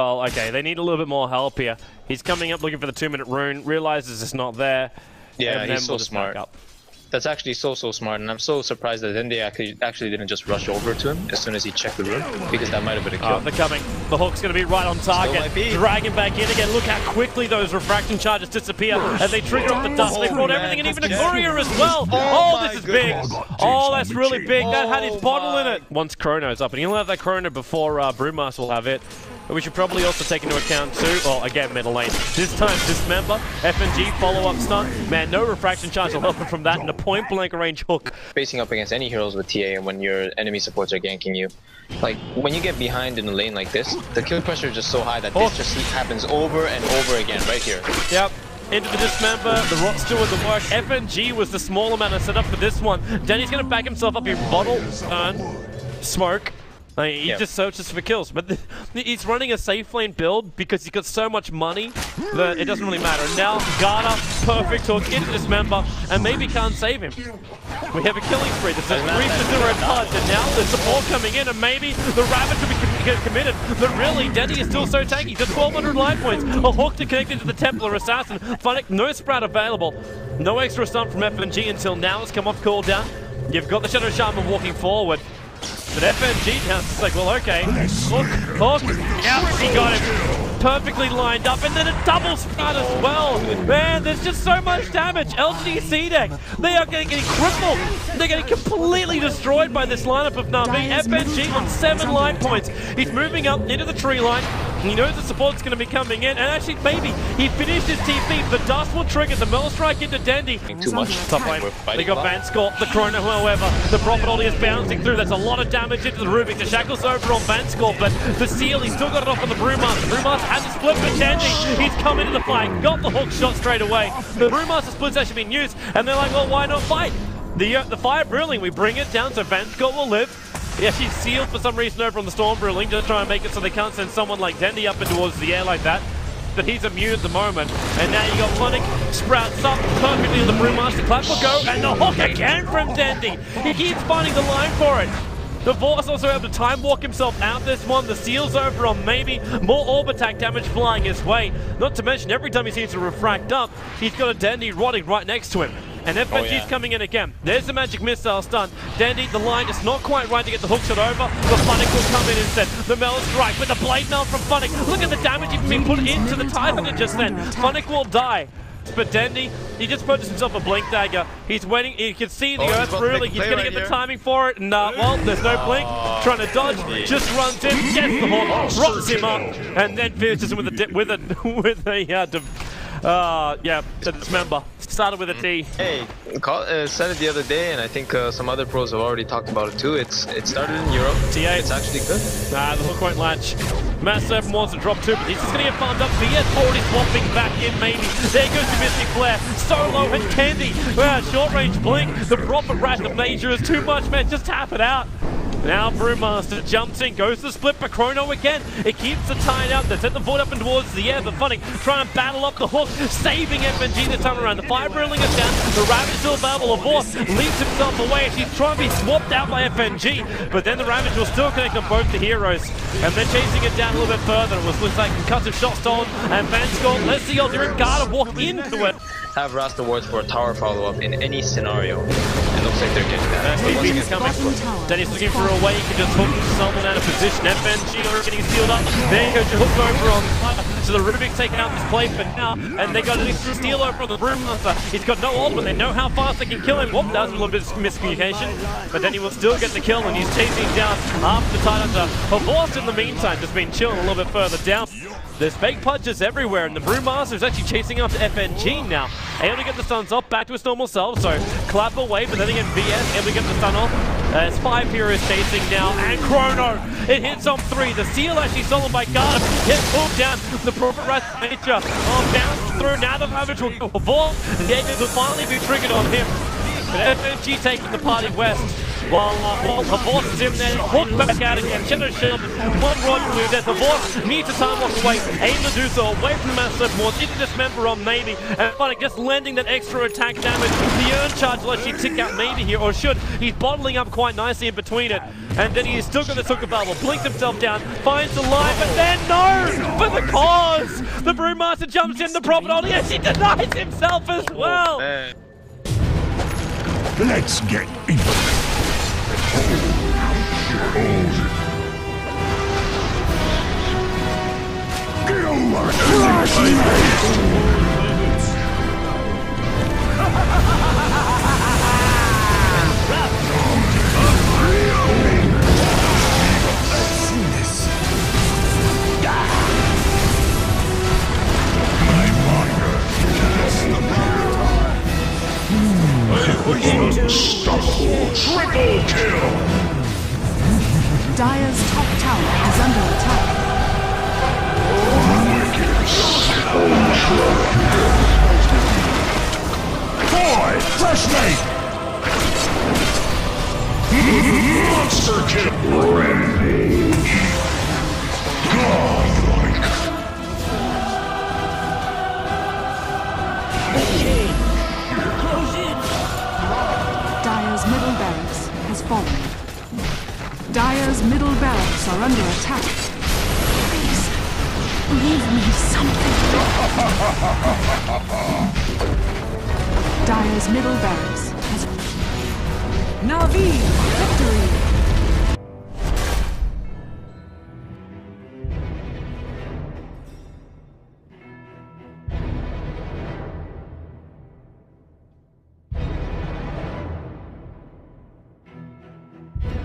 Oh, okay, they need a little bit more help here. He's coming up looking for the 2-minute rune, realizes it's not there. Yeah, he's so smart. That's actually so smart, and I'm so surprised that Dendi actually didn't just rush over to him as soon as he checked the rune, because that might have been a kill. They're coming. The hook's going to be right on target. Drag him back in again. Look how quickly those refraction charges disappear as they trigger off the dust. They brought everything and even a courier as well. Oh, this is big. Oh, that's really big. That had his bottle in it. Once Chrono's up, and he'll have that Chrono before Brewmaster will have it. But we should probably also take into account too, well, again, middle lane. This time, Dismember, FNG, follow-up stun. Man, no refraction charge will help him from that, and a point-blank range hook. Facing up against any heroes with TA and when your enemy supports are ganking you, like, when you get behind in a lane like this, the kill pressure is just so high that this just happens over and over again right here. Yep. Into the Dismember, the Rot's doing the work. FNG was the small amount of setup for this one. Denny's going to back himself up in bottle, smoke. He just searches for kills, but he's running a safe lane build because he's got so much money that it doesn't really matter. Now, Garda, perfect hook into Dismember, and maybe can't save him. We have a killing spree. There's a 3-0 Pudge, and now there's support coming in, and maybe the Ravage will be committed. But really, Dendi is still so tanky. Just 1,200 life points. A hook to connect into the Templar Assassin. Funnick, no sprout available. No extra stun from FNG until now. It's come off cooldown. You've got the Shadow Shaman walking forward. But FNG now is like, well, okay. Hook. Yeah, he got him. Perfectly lined up, and then a double sprout as well. Man, there's just so much damage. LGDC deck, they are getting crippled. They're getting completely destroyed by this lineup of Na'Vi. FNG on 7 life points. He's moving up into the tree line. He knows the support's going to be coming in, and actually, maybe he finished his TP. The dust will trigger the Mel Strike into Dendi. Too much. Top lane. They got Van Scorp, the Chrono, however. The Prophet Ollie is bouncing through. That's a lot of damage into the Rubik. The Shackle's over on Van Scorp, but the Seal, he's still got it off on the Brewmaster. Brewmaster has a split for Dendi. He's come into the fight, got the hook shot straight away. The Brewmaster split's actually been used, and they're like, well, why not fight? The Fire Brewling, we bring it down so Van Scorp will live. Yeah, she's sealed for some reason over on the Storm Brewling, just try and make it so they can't send someone like Dendi up and towards the air like that. But he's immune at the moment. And now you got Funnick, sprouts up perfectly in the Brewmaster. Clap will go, and the hook again from Dendi. He keeps finding the line for it. The Vor's also able to time walk himself out this one. The Seal's over on maybe more orb attack damage flying his way. Not to mention, every time he seems to refract up, he's got a Dendi rotting right next to him. And FNG's coming in again. There's the magic missile stun. Dendi, the line is not quite right to get the hook shot over, but Funnick will come in instead. The Mel Strike with the blade mail from Funnick. Look at the damage even being put into the Titan just then. Funnick will die. But Dendi, he just purchased himself a Blink Dagger. He's waiting, he can see the Earth Ruling. He's going to get the timing for it. And well, there's no Blink. Trying to dodge, just runs in, gets the hook, rots him up, and then finishes him with a Dismember. Started with a T. Hey, said it the other day, and I think some other pros have already talked about it too. It started in Europe. TA. It's actually good. Nah, the hook won't latch. Mass Serpent wants to drop too, but he's just going to get farmed up. VS already swapping back in, maybe. There goes the Mystic Flare. Solo and Candy. Short range blink. The Prophet Rat of Nature is too much, man. Just tap it out. Now Brewmaster jumps in, goes to the split, but Chrono again. It keeps the tide out. They set the Void up and towards the air, but Funnick trying to battle up the hook, saving FNG this time around. The Fire Brewling is down. The Ravage still available. Avor leaves himself away as he's trying to be swapped out by FNG, but then the Ravage will still connect on both the heroes. And then chasing it down a little bit further. It looks like concussive shot stolen, and Van Scorp lets the Ultimate Garda walk into it. Have Rasta wards for a tower follow-up in any scenario. It looks like they're getting that. TP's coming. Denny's looking for a way he can just hook someone out of position. FNG are getting sealed up. There you go, hook over on. So the Rubik's taking out this play for now, and they got an extra steal over on the Brewmaster. He's got no ultimate. They know how fast they can kill him. Whoop, that was a little bit of miscommunication. But then he will still get the kill, and he's chasing down after the Titan's. Havor's in the meantime just been chilling a little bit further down. There's fake Pudges everywhere, and the Brewmaster is actually chasing after FNG now. Able to get the stuns off, back to his normal self, so clap away, but then again VS able to get the stun off. As 5 Heroes chasing now, and Chrono, it hits on 3. The Seal actually stolen by Garda, gets pulled down. The Prophet Rat Nature bounced through. Now the Ravage will go for Vor. The Jaegers will finally be triggered on him. But FNG taking the party west. Well, Havor's is in there, hooked back out again. Shadow Shield, one right move there. Havor needs to time walk away, aim to do so away from the massive more. Didn't dismember on maybe, and Funny just landing that extra attack damage. The urn charge will actually tick out maybe here, or should. He's bottling up quite nicely in between it, and then he's still got the Suka Bubble. Blinks himself down, finds the life, but then no! For the cause! The Brewmaster jumps in, the Prophet Audience, he denies himself as well! Man. Let's get into it. Get over triple kill! Dire's top tower is under attack. Boy, fresh mate! Monster kill! Rampage! Godlike! Dire's middle barracks has fallen. Dire's middle barracks are under attack. Please, leave me something. Dire's middle barracks has... Navi!